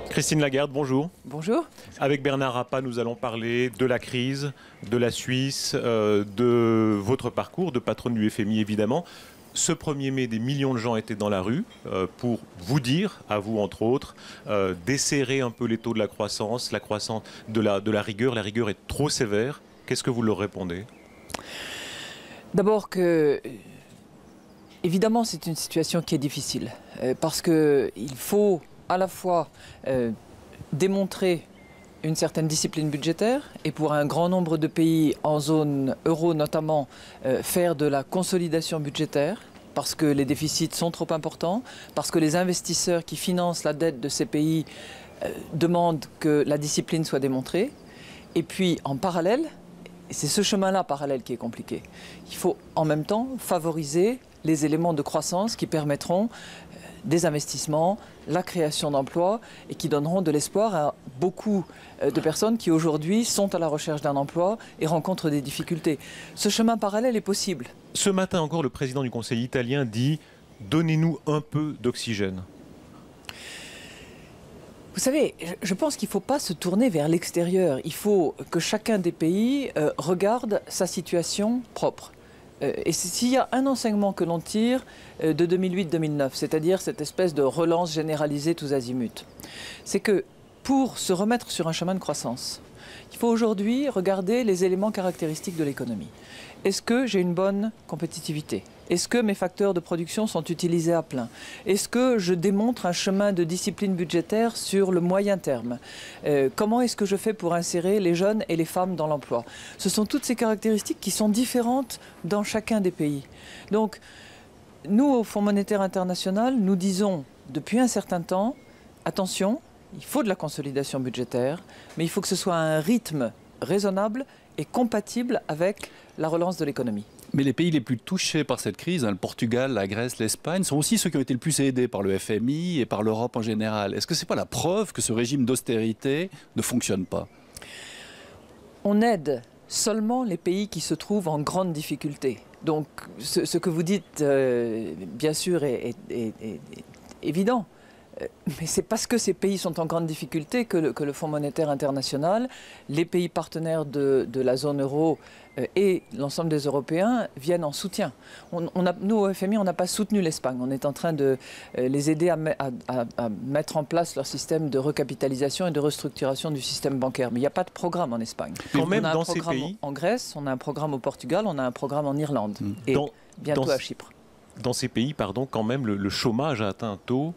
Christine Lagarde, bonjour. Bonjour. Avec Bernard Rappa, nous allons parler de la crise, de la Suisse, de votre parcours, de patronne du FMI évidemment. Ce 1er mai, des millions de gens étaient dans la rue pour vous dire, à vous entre autres, desserrer un peu les taux de la croissance de la rigueur. La rigueur est trop sévère. Qu'est-ce que vous leur répondez? D'abord que, évidemment, c'est une situation qui est difficile parce qu'il faut à la fois démontrer une certaine discipline budgétaire et pour un grand nombre de pays en zone euro notamment faire de la consolidation budgétaire parce que les déficits sont trop importants, parce que les investisseurs qui financent la dette de ces pays demandent que la discipline soit démontrée. Et puis en parallèle, et c'est ce chemin-là parallèle qui est compliqué, il faut en même temps favoriser les éléments de croissance qui permettront des investissements, la création d'emplois et qui donneront de l'espoir à beaucoup de personnes qui aujourd'hui sont à la recherche d'un emploi et rencontrent des difficultés. Ce chemin parallèle est possible. Ce matin encore, le président du Conseil italien dit « Donnez-nous un peu d'oxygène ». Vous savez, je pense qu'il ne faut pas se tourner vers l'extérieur. Il faut que chacun des pays regarde sa situation propre. Et s'il y a un enseignement que l'on tire de 2008-2009, c'est-à-dire cette espèce de relance généralisée tous azimuts, c'est que pour se remettre sur un chemin de croissance, il faut aujourd'hui regarder les éléments caractéristiques de l'économie. Est-ce que j'ai une bonne compétitivité ? Est-ce que mes facteurs de production sont utilisés à plein? Est-ce que je démontre un chemin de discipline budgétaire sur le moyen terme? Comment est-ce que je fais pour insérer les jeunes et les femmes dans l'emploi? Ce sont toutes ces caractéristiques qui sont différentes dans chacun des pays. Donc, nous, au Fonds monétaire international, nous disons depuis un certain temps, attention, il faut de la consolidation budgétaire, mais il faut que ce soit à un rythme raisonnable et compatible avec la relance de l'économie. Mais les pays les plus touchés par cette crise, le Portugal, la Grèce, l'Espagne, sont aussi ceux qui ont été le plus aidés par le FMI et par l'Europe en général. Est-ce que ce n'est pas la preuve que ce régime d'austérité ne fonctionne pas? On aide seulement les pays qui se trouvent en grande difficulté. Donc ce que vous dites, bien sûr, est évident. Mais c'est parce que ces pays sont en grande difficulté que le Fonds monétaire international, les pays partenaires de la zone euro et l'ensemble des Européens viennent en soutien. Nous, au FMI, on n'a pas soutenu l'Espagne. On est en train de les aider à mettre en place leur système de recapitalisation et de restructuration du système bancaire. Mais il n'y a pas de programme en Espagne. Quand même, on a un dans ces programme pays... en Grèce, on a un programme au Portugal, on a un programme en Irlande et bientôt à Chypre. Dans ces pays, pardon, quand même, le chômage a atteint un taux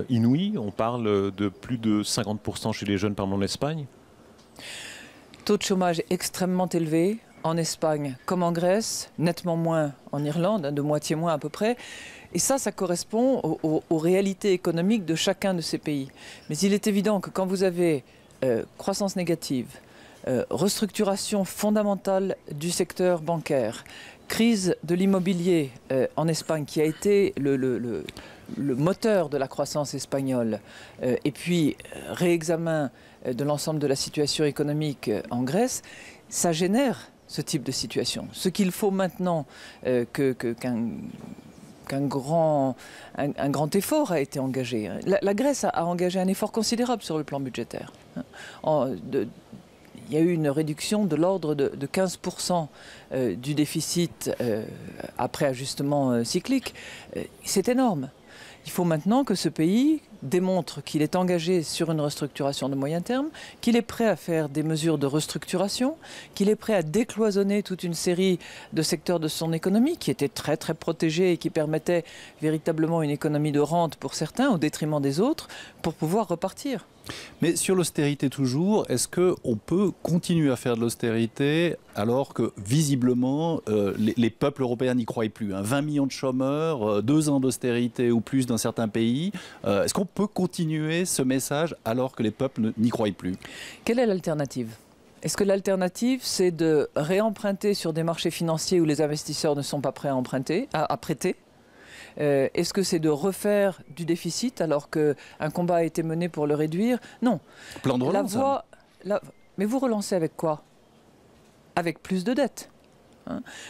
inouï. On parle de plus de 50% chez les jeunes, par exemple en Espagne. Taux de chômage extrêmement élevé en Espagne comme en Grèce, nettement moins en Irlande, de moitié moins à peu près. Et ça correspond aux réalités économiques de chacun de ces pays. Mais il est évident que quand vous avez croissance négative, restructuration fondamentale du secteur bancaire, crise de l'immobilier en Espagne qui a été le moteur de la croissance espagnole et puis réexamen de l'ensemble de la situation économique en Grèce, ça génère ce type de situation. Ce qu'il faut maintenant qu'un grand effort a été engagé. La Grèce a engagé un effort considérable sur le plan budgétaire. Il y a eu une réduction de l'ordre de 15% du déficit après ajustement cyclique. C'est énorme. Il faut maintenant que ce pays démontre qu'il est engagé sur une restructuration de moyen terme, qu'il est prêt à faire des mesures de restructuration, qu'il est prêt à décloisonner toute une série de secteurs de son économie qui étaient très très protégés et qui permettaient véritablement une économie de rente pour certains au détriment des autres pour pouvoir repartir. Mais sur l'austérité toujours, est-ce qu'on peut continuer à faire de l'austérité alors que visiblement les peuples européens n'y croient plus, 20 millions de chômeurs, 2 ans d'austérité ou plus dans certains pays. Est-ce qu'on peut continuer ce message alors que les peuples n'y croient plus? Quelle est l'alternative? Est-ce que l'alternative, c'est de réemprunter sur des marchés financiers où les investisseurs ne sont pas prêts à prêter? Est-ce que c'est de refaire du déficit alors qu'un combat a été mené pour le réduire? Non. Plan de relance. Mais vous relancez avec quoi? Avec plus de dettes.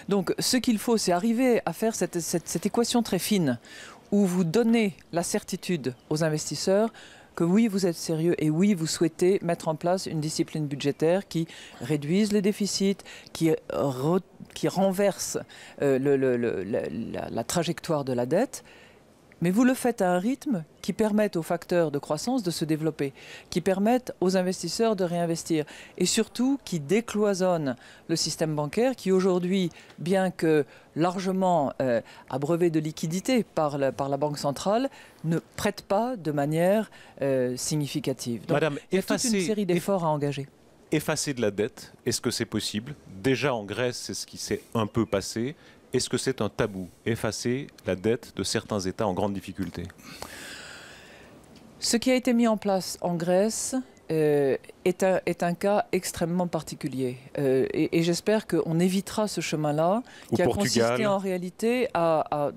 Donc ce qu'il faut, c'est arriver à faire cette équation très fine où vous donnez la certitude aux investisseurs que oui, vous êtes sérieux et oui, vous souhaitez mettre en place une discipline budgétaire qui réduise les déficits, qui renverse la trajectoire de la dette. Mais vous le faites à un rythme qui permette aux facteurs de croissance de se développer, qui permette aux investisseurs de réinvestir et surtout qui décloisonne le système bancaire qui aujourd'hui, bien que largement abreuvé de liquidités par la Banque centrale, ne prête pas de manière significative. Donc, Madame, il y a toute une série d'efforts à engager. Effacer de la dette, est-ce que c'est possible? Déjà en Grèce, c'est ce qui s'est un peu passé. Est-ce que c'est un tabou, effacer la dette de certains États en grande difficulté? Ce qui a été mis en place en Grèce est un cas extrêmement particulier. Et j'espère qu'on évitera ce chemin-là, qui a consisté en réalité à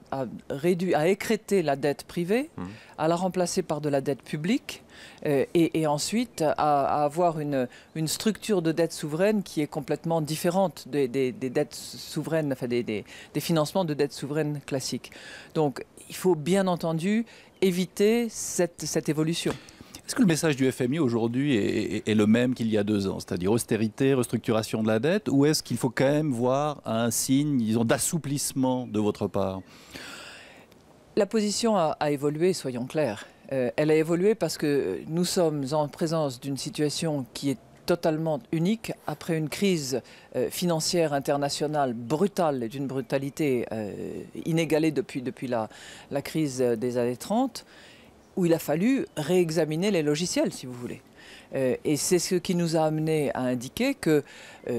écrêter la dette privée, à la remplacer par de la dette publique, et ensuite à avoir une structure de dette souveraine qui est complètement différente des dettes souveraines, enfin des financements de dette souveraine classiques. Donc il faut bien entendu éviter cette évolution. Est-ce que le message du FMI aujourd'hui est le même qu'il y a 2 ans, c'est-à-dire austérité, restructuration de la dette, ou est-ce qu'il faut quand même voir un signe, disons, d'assouplissement de votre part? La position a évolué, soyons clairs. Elle a évolué parce que nous sommes en présence d'une situation qui est totalement unique après une crise financière internationale brutale, d'une brutalité inégalée depuis la crise des années 30, où il a fallu réexaminer les logiciels, si vous voulez. Et c'est ce qui nous a amené à indiquer que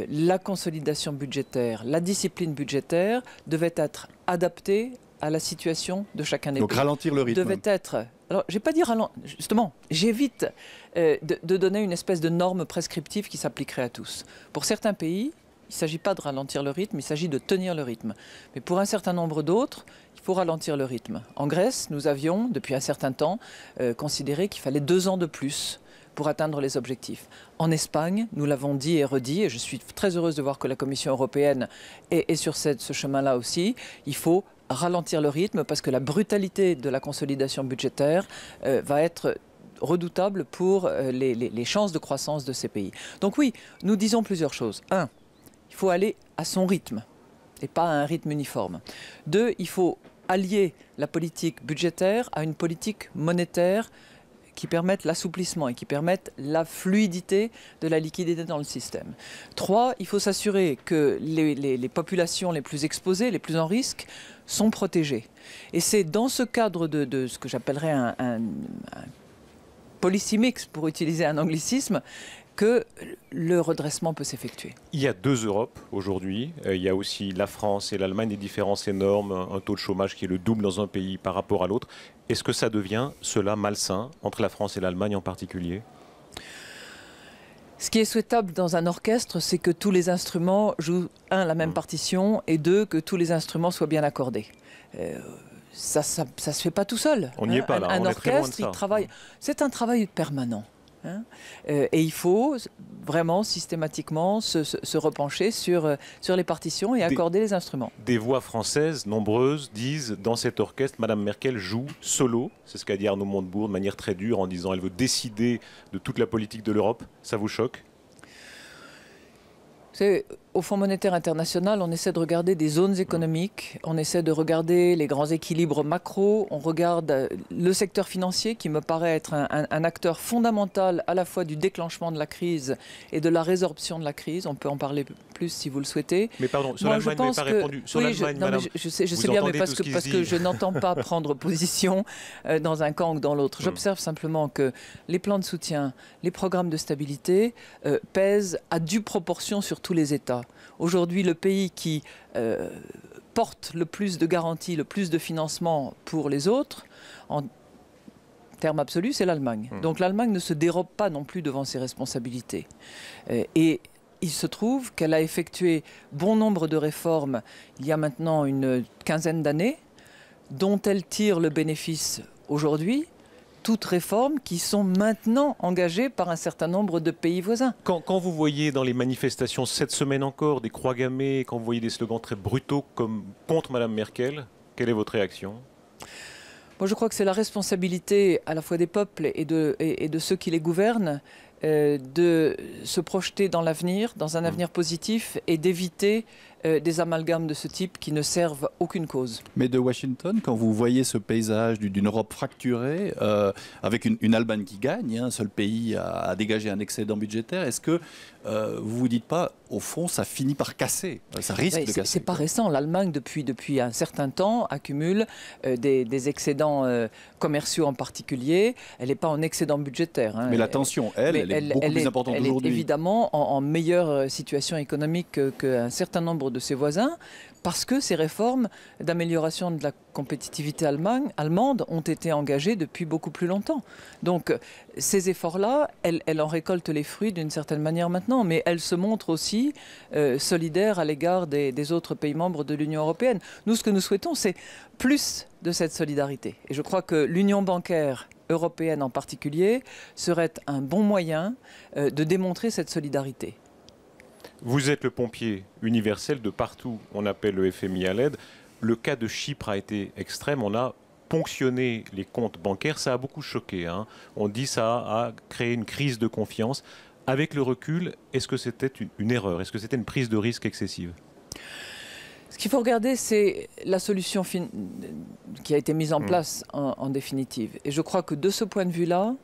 la consolidation budgétaire, la discipline budgétaire devait être adaptée à la situation de chacun des pays. Donc ralentir le rythme. Devait être... Alors, je n'ai pas dit ralentir, justement, j'évite de donner une espèce de norme prescriptive qui s'appliquerait à tous. Pour certains pays, il ne s'agit pas de ralentir le rythme, il s'agit de tenir le rythme. Mais pour un certain nombre d'autres, il faut ralentir le rythme. En Grèce, nous avions, depuis un certain temps, considéré qu'il fallait 2 ans de plus pour atteindre les objectifs. En Espagne, nous l'avons dit et redit, et je suis très heureuse de voir que la Commission européenne est sur ce chemin-là aussi, il faut ralentir le rythme parce que la brutalité de la consolidation budgétaire va être redoutable pour les chances de croissance de ces pays. Donc oui, nous disons plusieurs choses. 1, il faut aller à son rythme et pas à un rythme uniforme. 2, il faut allier la politique budgétaire à une politique monétaire qui permettent l'assouplissement et qui permettent la fluidité de la liquidité dans le système. 3, il faut s'assurer que les populations les plus exposées, les plus en risque, sont protégées. Et c'est dans ce cadre de ce que j'appellerais un policy mix, pour utiliser un anglicisme, que le redressement peut s'effectuer. Il y a 2 Europes aujourd'hui. Il y a aussi la France et l'Allemagne, des différences énormes, un taux de chômage qui est le double dans un pays par rapport à l'autre. Est-ce que ça devient, cela, malsain, entre la France et l'Allemagne en particulier? Ce qui est souhaitable dans un orchestre, c'est que tous les instruments jouent, 1, la même partition, et 2, que tous les instruments soient bien accordés. Ça se fait pas tout seul. On n'y est pas là, un on est très loin de orchestre, ça. il travaille. C'est un travail permanent. Et il faut vraiment systématiquement se repencher sur les partitions et accorder les instruments. Des voix françaises nombreuses disent dans cet orchestre, Madame Merkel joue solo. C'est ce qu'a dit Arnaud Montebourg de manière très dure en disant elle veut décider de toute la politique de l'Europe. Ça vous choque? Au Fonds monétaire international, on essaie de regarder des zones économiques, on essaie de regarder les grands équilibres macro, on regarde le secteur financier qui me paraît être un acteur fondamental à la fois du déclenchement de la crise et de la résorption de la crise. On peut en parler plus si vous le souhaitez. Mais pardon, sur l'Allemagne, vous n'avez pas répondu. Sur l'Allemagne, madame, je sais bien, mais parce que je n'entends pas prendre position dans un camp ou dans l'autre. J'observe simplement que les plans de soutien, les programmes de stabilité pèsent à due proportion sur tous les États. Aujourd'hui, le pays qui porte le plus de garanties, le plus de financement pour les autres, en termes absolus, c'est l'Allemagne. Donc l'Allemagne ne se dérobe pas non plus devant ses responsabilités. Et il se trouve qu'elle a effectué bon nombre de réformes il y a maintenant une quinzaine d'années, dont elle tire le bénéfice aujourd'hui. Toutes réformes qui sont maintenant engagées par un certain nombre de pays voisins. Quand vous voyez dans les manifestations cette semaine encore des croix gammées, quand vous voyez des slogans très brutaux comme contre Madame Merkel, quelle est votre réaction? Moi, je crois que c'est la responsabilité à la fois des peuples et de ceux qui les gouvernent de se projeter dans l'avenir, dans un avenir positif, et d'éviter des amalgames de ce type qui ne servent aucune cause. Mais de Washington, quand vous voyez ce paysage d'une Europe fracturée, avec une Allemagne qui gagne, un seul pays a dégagé un excédent budgétaire, est-ce que vous vous dites pas, au fond, ça finit par casser, ça risque de casser? C'est pas récent. L'Allemagne, depuis un certain temps, accumule des excédents commerciaux en particulier. Elle n'est pas en excédent budgétaire. Hein. Mais la tension, elle est beaucoup plus importante aujourd'hui. Elle est évidemment en meilleure situation économique qu'un certain nombre de ses voisins, parce que ces réformes d'amélioration de la compétitivité allemande ont été engagées depuis beaucoup plus longtemps. Donc ces efforts-là, elle en récolte les fruits d'une certaine manière maintenant, mais elle se montre aussi solidaire à l'égard des autres pays membres de l'Union européenne. Nous, ce que nous souhaitons, c'est plus de cette solidarité. Et je crois que l'union bancaire européenne en particulier serait un bon moyen de démontrer cette solidarité. Vous êtes le pompier universel de partout. On appelle le FMI à l'aide. Le cas de Chypre a été extrême. On a ponctionné les comptes bancaires. Ça a beaucoup choqué. Hein. On dit ça a créé une crise de confiance. Avec le recul, est-ce que c'était une erreur? Est-ce que c'était une prise de risque excessive? Ce qu'il faut regarder, c'est la solution qui a été mise en place en définitive. Et je crois que de ce point de vue-là,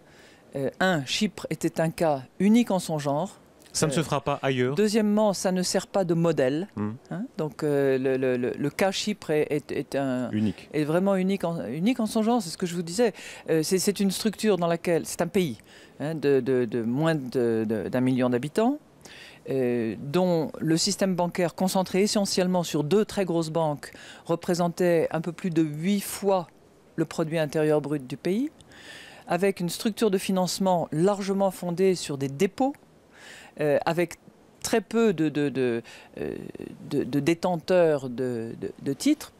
Chypre était un cas unique en son genre. Ça ne se fera pas ailleurs. Deuxièmement, ça ne sert pas de modèle. Hein, donc le cas Chypre est vraiment unique en son genre, c'est ce que je vous disais. C'est une structure dans laquelle, c'est un pays de moins d'1 million d'habitants, dont le système bancaire concentré essentiellement sur 2 très grosses banques représentait un peu plus de 8 fois le produit intérieur brut du pays, avec une structure de financement largement fondée sur des dépôts, avec très peu de détenteurs de titres,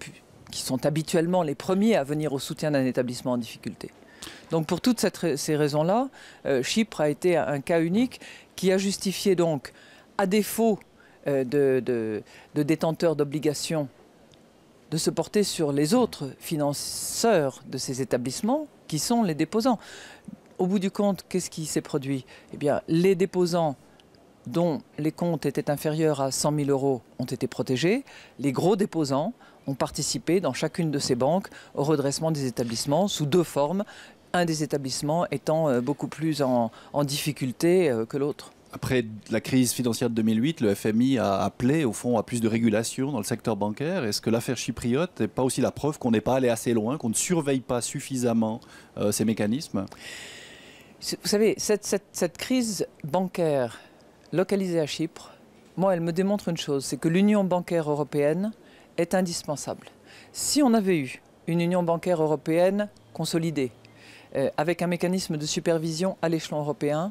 qui sont habituellement les premiers à venir au soutien d'un établissement en difficulté. Donc pour toutes ces raisons-là, Chypre a été un cas unique qui a justifié donc, à défaut de détenteurs d'obligations, de se porter sur les autres financeurs de ces établissements, qui sont les déposants. Au bout du compte, qu'est-ce qui s'est produit? Eh bien, les déposants dont les comptes étaient inférieurs à 100 000 € ont été protégés. Les gros déposants ont participé dans chacune de ces banques au redressement des établissements sous 2 formes, un des établissements étant beaucoup plus en difficulté que l'autre. Après la crise financière de 2008, le FMI a appelé au fond à plus de régulation dans le secteur bancaire. Est-ce que l'affaire chypriote n'est pas aussi la preuve qu'on n'est pas allé assez loin, qu'on ne surveille pas suffisamment ces mécanismes? Vous savez, cette crise bancaire localisée à Chypre, moi, elle me démontre une chose, c'est que l'union bancaire européenne est indispensable. Si on avait eu une union bancaire européenne consolidée, avec un mécanisme de supervision à l'échelon européen,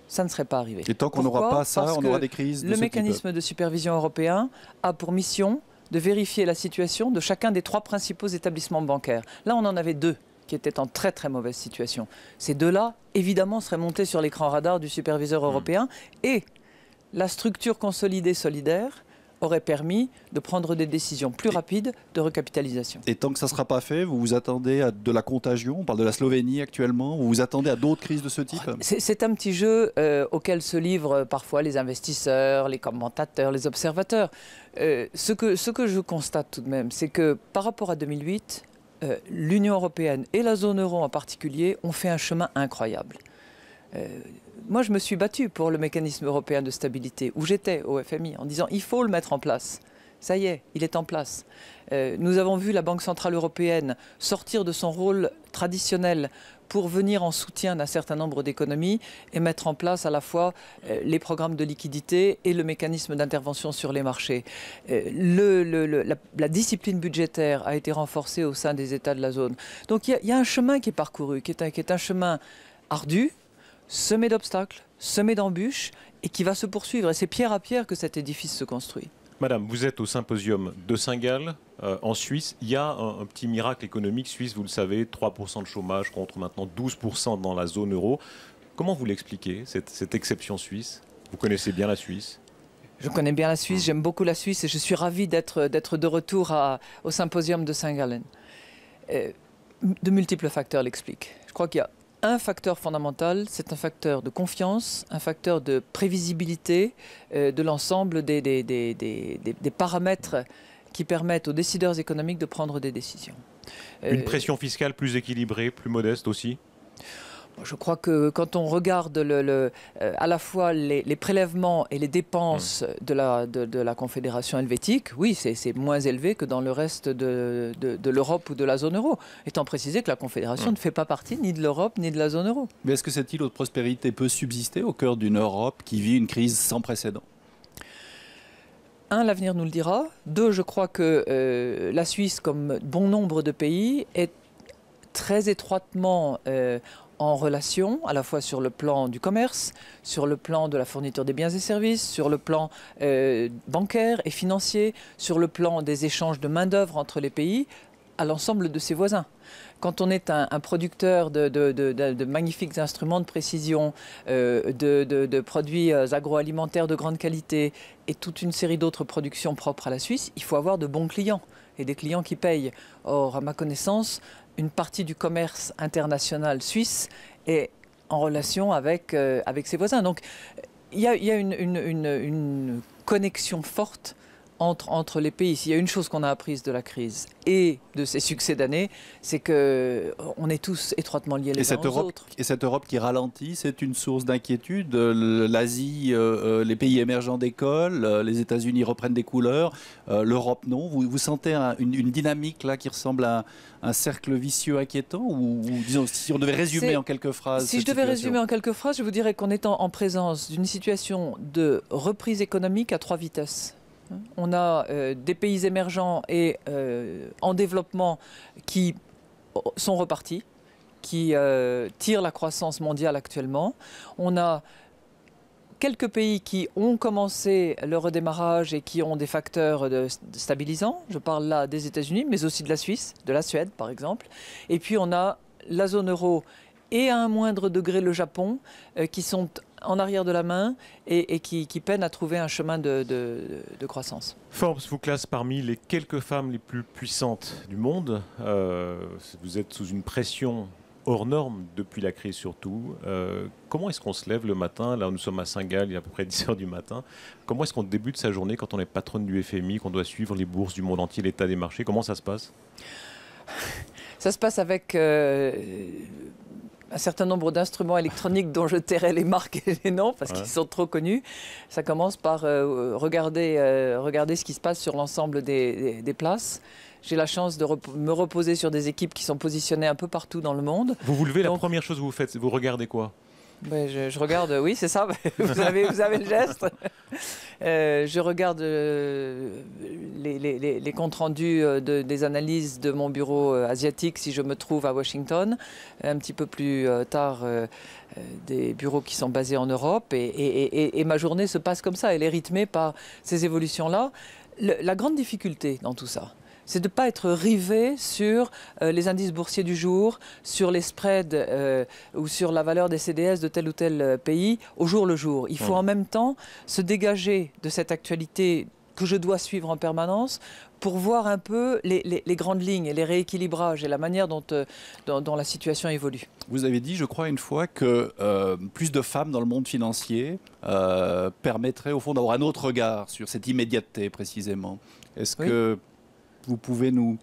ça ne serait pas arrivé. Et tant qu'on n'aura pas ça, on aura des crises de ce type. Le mécanisme de supervision européen a pour mission de vérifier la situation de chacun des 3 principaux établissements bancaires. Là, on en avait 2 qui étaient en très très mauvaise situation. Ces 2-là, évidemment, seraient montés sur l'écran radar du superviseur européen, et la structure consolidée solidaire aurait permis de prendre des décisions plus rapides de recapitalisation. Et tant que ça ne sera pas fait, vous vous attendez à de la contagion? On parle de la Slovénie actuellement. Vous vous attendez à d'autres crises de ce type? C'est un petit jeu auquel se livrent parfois les investisseurs, les commentateurs, les observateurs. Ce que je constate tout de même, c'est que par rapport à 2008, l'Union européenne et la zone euro en particulier ont fait un chemin incroyable. Moi, je me suis battu pour le mécanisme européen de stabilité, où j'étais au FMI, en disant il faut le mettre en place. Ça y est, il est en place. Nous avons vu la Banque centrale européenne sortir de son rôle traditionnel pour venir en soutien d'un certain nombre d'économies et mettre en place à la fois les programmes de liquidité et le mécanisme d'intervention sur les marchés. La discipline budgétaire a été renforcée au sein des États de la zone. Donc il y a un chemin qui est parcouru, qui est un chemin ardu, semé d'obstacles, semé d'embûches, et qui va se poursuivre. Et c'est pierre à pierre que cet édifice se construit. Madame, vous êtes au symposium de Saint-Gall, en Suisse. Il y a un petit miracle économique suisse, vous le savez, 3% de chômage contre maintenant 12% dans la zone euro. Comment vous l'expliquez, cette exception suisse? Vous connaissez bien la Suisse? Je connais bien la Suisse, j'aime beaucoup la Suisse et je suis ravi d'être de retour au symposium de Saint-Gallen. De multiples facteurs l'expliquent. Je crois qu'il y a un facteur fondamental, c'est un facteur de confiance, un facteur de prévisibilité de l'ensemble des paramètres qui permettent aux décideurs économiques de prendre des décisions. Une pression fiscale plus équilibrée, plus modeste aussi? Je crois que quand on regarde à la fois les prélèvements et les dépenses de la Confédération helvétique, oui, c'est moins élevé que dans le reste de l'Europe ou de la zone euro. Étant précisé que la Confédération ne fait pas partie ni de l'Europe ni de la zone euro. Mais est-ce que cet îlot de prospérité peut subsister au cœur d'une Europe qui vit une crise sans précédent? Un, l'avenir nous le dira. Deux, je crois que la Suisse, comme bon nombre de pays, est très étroitement en relation, à la fois sur le plan du commerce, sur le plan de la fourniture des biens et services, sur le plan bancaire et financier, sur le plan des échanges de main-d'œuvre entre les pays, à l'ensemble de ses voisins. Quand on est un producteur de magnifiques instruments de précision, de produits agroalimentaires de grande qualité et toute une série d'autres productions propres à la Suisse, il faut avoir de bons clients et des clients qui payent. Or, à ma connaissance, une partie du commerce international suisse est en relation avec ses voisins. Donc, il y a une connexion forte entre les pays. S'il y a une chose qu'on a apprise de la crise et de ses succès d'année, c'est qu'on est tous étroitement liés les uns aux autres. Et cette Europe qui ralentit, c'est une source d'inquiétude. L'Asie, les pays émergents décollent, les États-Unis reprennent des couleurs, l'Europe non. Vous sentez une dynamique là qui ressemble à un cercle vicieux inquiétant ou disons, si on devait résumer en quelques phrases? Si je devais résumer en quelques phrases, je vous dirais qu'on est en présence d'une situation de reprise économique à 3 vitesses. On a des pays émergents et en développement qui sont repartis, qui tirent la croissance mondiale actuellement. On a quelques pays qui ont commencé le redémarrage et qui ont des facteurs stabilisants. Je parle là des États-Unis, mais aussi de la Suisse, de la Suède par exemple. Et puis on a la zone euro et à un moindre degré le Japon qui sont en arrière de la main et qui peinent à trouver un chemin de croissance. Forbes vous classe parmi les quelques femmes les plus puissantes du monde. Vous êtes sous une pression hors norme depuis la crise surtout. Comment est-ce qu'on se lève le matin? Là, nous sommes à Saint-Gall, il est à peu près 10 h du matin. Comment est-ce qu'on débute sa journée quand on est patronne du FMI, qu'on doit suivre les bourses du monde entier, l'état des marchés? Comment ça se passe? Ça se passe avec un certain nombre d'instruments électroniques dont je tairai les marques et les noms parce qu'ils sont trop connus. Ça commence par regarder ce qui se passe sur l'ensemble des places. J'ai la chance de me reposer sur des équipes qui sont positionnées un peu partout dans le monde. Vous levez, la première chose que vous faites, vous regardez quoi? Ben, je regarde, oui, c'est ça, vous avez le geste. Je regarde les comptes rendus des analyses de mon bureau asiatique si je me trouve à Washington. Un petit peu plus tard, des bureaux qui sont basés en Europe. Et ma journée se passe comme ça, elle est rythmée par ces évolutions-là. La grande difficulté dans tout ça, c'est de ne pas être rivé sur les indices boursiers du jour, sur les spreads ou sur la valeur des CDS de tel ou tel pays au jour le jour. Il faut en même temps se dégager de cette actualité que je dois suivre en permanence pour voir un peu les grandes lignes et les rééquilibrages et la manière dont la situation évolue. Vous avez dit, je crois, une fois que plus de femmes dans le monde financier permettrait au fond d'avoir un autre regard sur cette immédiateté précisément. Est-ce que vous pouvez nous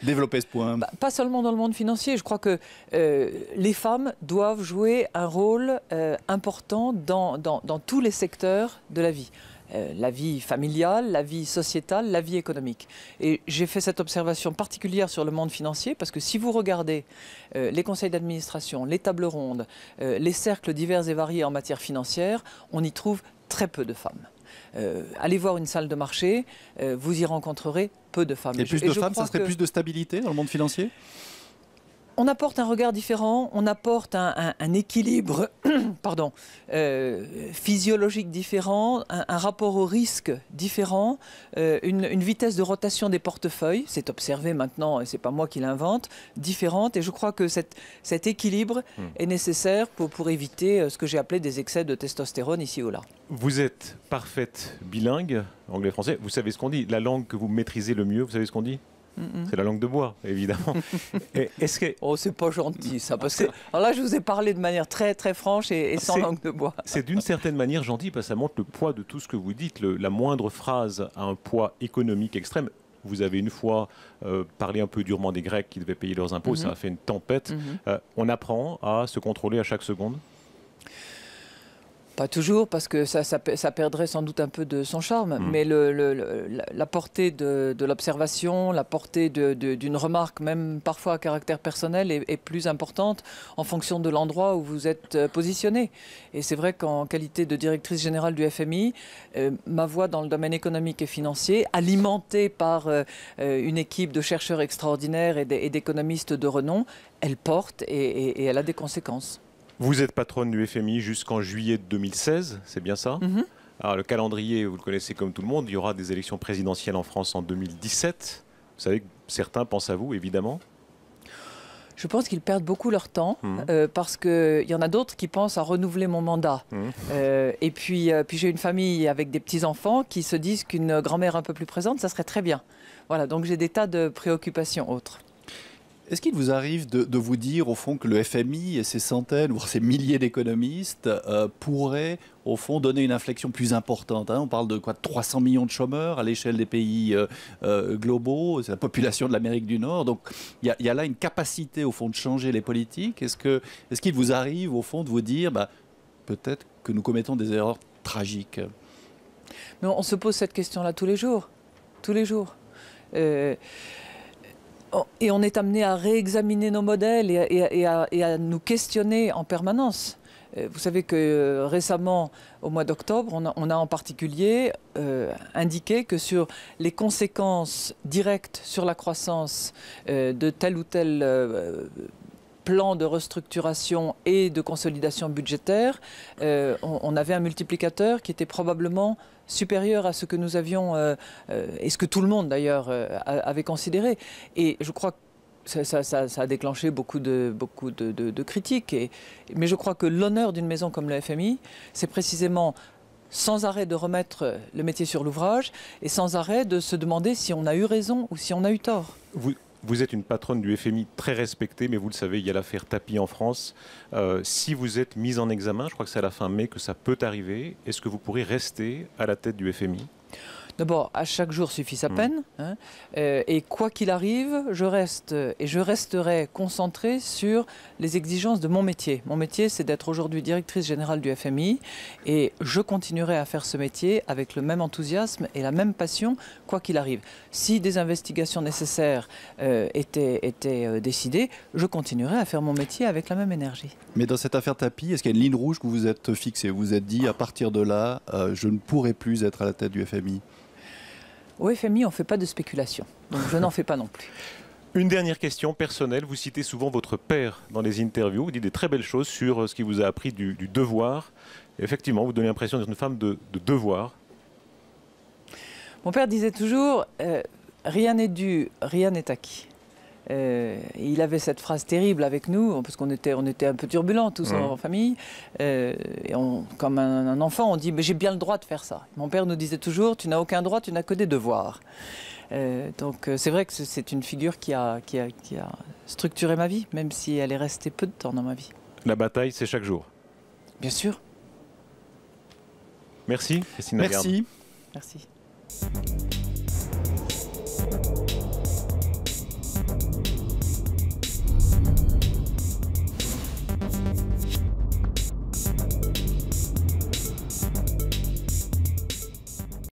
développer ce point? Pas seulement dans le monde financier. Je crois que les femmes doivent jouer un rôle important dans tous les secteurs de la vie. La vie familiale, la vie sociétale, la vie économique. Et j'ai fait cette observation particulière sur le monde financier parce que si vous regardez les conseils d'administration, les tables rondes, les cercles divers et variés en matière financière, on y trouve très peu de femmes. Allez voir une salle de marché, vous y rencontrerez peu de femmes. Et plus de femmes, ça serait plus de stabilité dans le monde financier? On apporte un regard différent, on apporte un équilibre pardon, physiologique différent, un rapport au risque différent, une vitesse de rotation des portefeuilles, c'est observé maintenant, et ce n'est pas moi qui l'invente, différente. Et je crois que cet équilibre est nécessaire pour éviter ce que j'ai appelé des excès de testostérone ici ou là. Vous êtes parfaite bilingue, anglais-français. Vous savez ce qu'on dit. La langue que vous maîtrisez le mieux, vous savez ce qu'on dit? C'est la langue de bois, évidemment. Est-ce que... Oh, c'est pas gentil ça, parce que alors là, je vous ai parlé de manière très très franche et sans langue de bois. C'est d'une certaine manière gentil, parce que ça montre le poids de tout ce que vous dites. La moindre phrase a un poids économique extrême. Vous avez une fois parlé un peu durement des Grecs qui devaient payer leurs impôts, ça a fait une tempête. On apprend à se contrôler à chaque seconde? Pas toujours, parce que ça perdrait sans doute un peu de son charme, mais la portée de l'observation, la portée d'une remarque, même parfois à caractère personnel, est plus importante en fonction de l'endroit où vous êtes positionné. Et c'est vrai qu'en qualité de directrice générale du FMI, ma voix dans le domaine économique et financier, alimentée par une équipe de chercheurs extraordinaires et d'économistes de renom, elle porte et elle a des conséquences. Vous êtes patronne du FMI jusqu'en juillet 2016, c'est bien ça? Alors le calendrier, vous le connaissez comme tout le monde, il y aura des élections présidentielles en France en 2017. Vous savez que certains pensent à vous, évidemment. Je pense qu'ils perdent beaucoup leur temps parce qu'il y en a d'autres qui pensent à renouveler mon mandat. Et puis j'ai une famille avec des petits-enfants qui se disent qu'une grand-mère un peu plus présente, ça serait très bien. Voilà, donc j'ai des tas de préoccupations autres. Est-ce qu'il vous arrive de vous dire, au fond, que le FMI et ses centaines, voire ses milliers d'économistes pourraient, au fond, donner une inflexion plus importante, hein? On parle de quoi, de 300 millions de chômeurs à l'échelle des pays globaux, c'est la population de l'Amérique du Nord. Donc, il y a là une capacité, au fond, de changer les politiques. Est-ce qu'il vous arrive, au fond, de vous dire, peut-être que nous commettons des erreurs tragiques? Mais on se pose cette question-là tous les jours. Tous les jours. Et on est amené à réexaminer nos modèles et à nous questionner en permanence. Vous savez que récemment, au mois d'octobre, on a en particulier indiqué que sur les conséquences directes sur la croissance de tel ou tel plan de restructuration et de consolidation budgétaire, on avait un multiplicateur qui était probablement supérieur à ce que nous avions, et ce que tout le monde d'ailleurs avait considéré. Et je crois que ça a déclenché beaucoup de critiques. Mais je crois que l'honneur d'une maison comme le FMI, c'est précisément sans arrêt de remettre le métier sur l'ouvrage et sans arrêt de se demander si on a eu raison ou si on a eu tort. Vous êtes une patronne du FMI très respectée, mais vous le savez, il y a l'affaire Tapie en France. Si vous êtes mise en examen, je crois que c'est à la fin mai que ça peut arriver, est-ce que vous pourrez rester à la tête du FMI? D'abord, à chaque jour suffit sa peine. Hein, et quoi qu'il arrive, je reste et je resterai concentrée sur les exigences de mon métier. Mon métier, c'est d'être aujourd'hui directrice générale du FMI. Et je continuerai à faire ce métier avec le même enthousiasme et la même passion, quoi qu'il arrive. Si des investigations nécessaires étaient décidées, je continuerai à faire mon métier avec la même énergie. Mais dans cette affaire Tapie, est-ce qu'il y a une ligne rouge que vous vous êtes fixée? Vous vous êtes dit, à partir de là, je ne pourrai plus être à la tête du FMI? Au FMI, on ne fait pas de spéculation, donc je n'en fais pas non plus. Une dernière question personnelle. Vous citez souvent votre père dans les interviews. Vous dites des très belles choses sur ce qui vous a appris du devoir. Et effectivement, vous donnez l'impression d'être une femme de devoir. Mon père disait toujours rien n'est dû, rien n'est acquis. Il avait cette phrase terrible avec nous, parce qu'on était un peu turbulents tous en famille. Et comme un enfant, on dit mais j'ai bien le droit de faire ça. Mon père nous disait toujours tu n'as aucun droit, tu n'as que des devoirs. Donc c'est vrai que c'est une figure qui a structuré ma vie, même si elle est restée peu de temps dans ma vie. La bataille, c'est chaque jour. Bien sûr. Merci, Christine Lagarde. Merci. Merci.